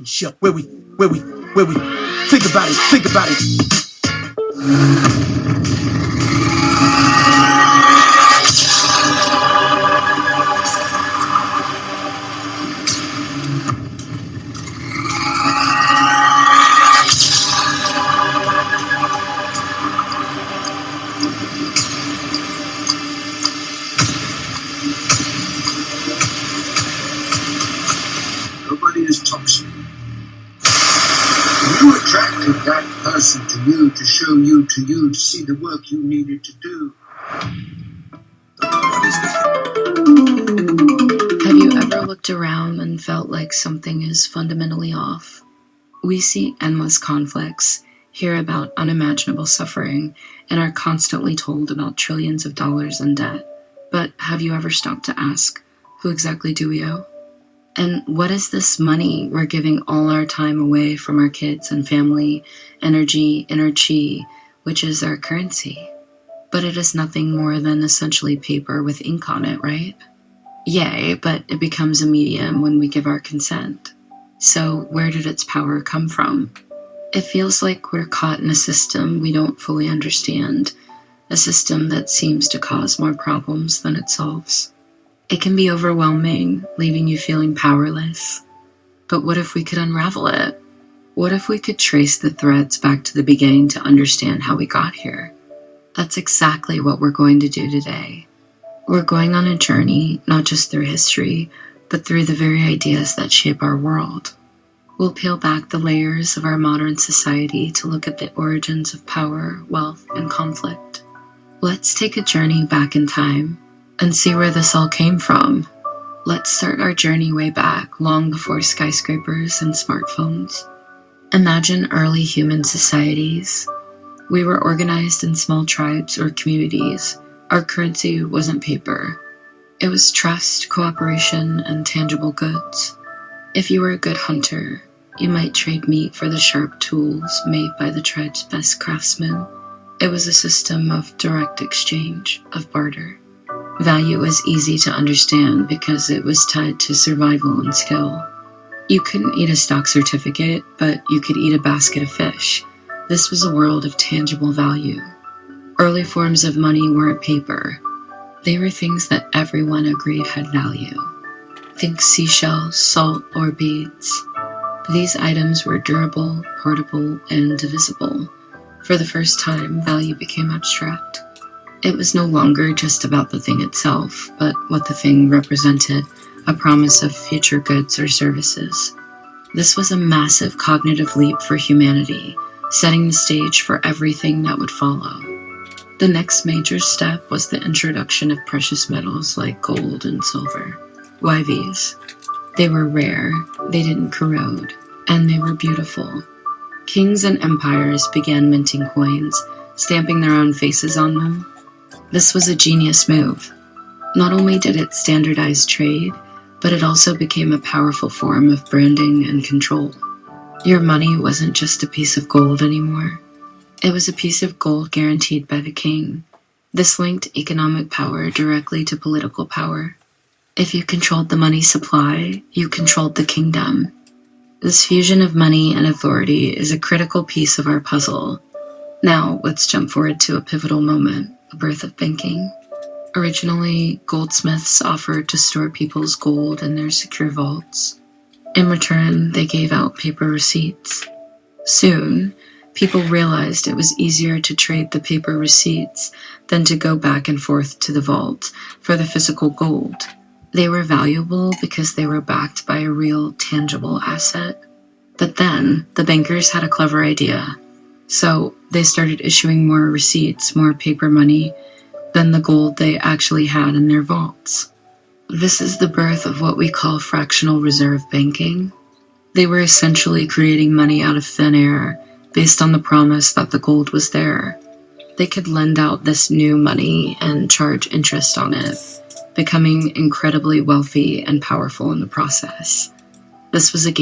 relationship where we think about it. Nobody is toxic. You attracted that person to you to show you to you to see the work you needed to do. Have you ever looked around and felt like something is fundamentally off? We see endless conflicts, hear about unimaginable suffering, and are constantly told about trillions of dollars in debt. But have you ever stopped to ask, who exactly do we owe? And what is this money we're giving all our time away from our kids and family, energy, inner chi, which is our currency? But it is nothing more than essentially paper with ink on it, right? Yay, but it becomes a medium when we give our consent. So where did its power come from? It feels like we're caught in a system we don't fully understand, a system that seems to cause more problems than it solves. It can be overwhelming, leaving you feeling powerless. But what if we could unravel it? What if we could trace the threads back to the beginning to understand how we got here? That's exactly what we're going to do today. We're going on a journey, not just through history, but through the very ideas that shape our world. We'll peel back the layers of our modern society to look at the origins of power, wealth, and conflict. Let's take a journey back in time and see where this all came from. Let's start our journey way back, long before skyscrapers and smartphones. Imagine early human societies. We were organized in small tribes or communities. Our currency wasn't paper. It was trust, cooperation, and tangible goods. If you were a good hunter, you might trade meat for the sharp tools made by the tribe's best craftsmen. It was a system of direct exchange, of barter. Value was easy to understand because it was tied to survival and skill. You couldn't eat a stock certificate, but you could eat a basket of fish. This was a world of tangible value. Early forms of money weren't paper. They were things that everyone agreed had value. Think seashells, salt, or beads. These items were durable, portable, and divisible. For the first time, value became abstract. It was no longer just about the thing itself, but what the thing represented, a promise of future goods or services. This was a massive cognitive leap for humanity, setting the stage for everything that would follow. The next major step was the introduction of precious metals like gold and silver. Why these? They were rare, they didn't corrode, and they were beautiful. Kings and empires began minting coins, stamping their own faces on them. This was a genius move. Not only did it standardize trade, but it also became a powerful form of branding and control. Your money wasn't just a piece of gold anymore. It was a piece of gold guaranteed by the king. This linked economic power directly to political power. If you controlled the money supply, you controlled the kingdom. This fusion of money and authority is a critical piece of our puzzle. Now, let's jump forward to a pivotal moment, the birth of banking. Originally, goldsmiths offered to store people's gold in their secure vaults. In return, they gave out paper receipts. Soon, people realized it was easier to trade the paper receipts than to go back and forth to the vault for the physical gold. They were valuable because they were backed by a real, tangible asset. But then, the bankers had a clever idea. So, they started issuing more receipts, more paper money, than the gold they actually had in their vaults. This is the birth of what we call fractional reserve banking. They were essentially creating money out of thin air, based on the promise that the gold was there. They could lend out this new money and charge interest on it, becoming incredibly wealthy and powerful in the process. This was a game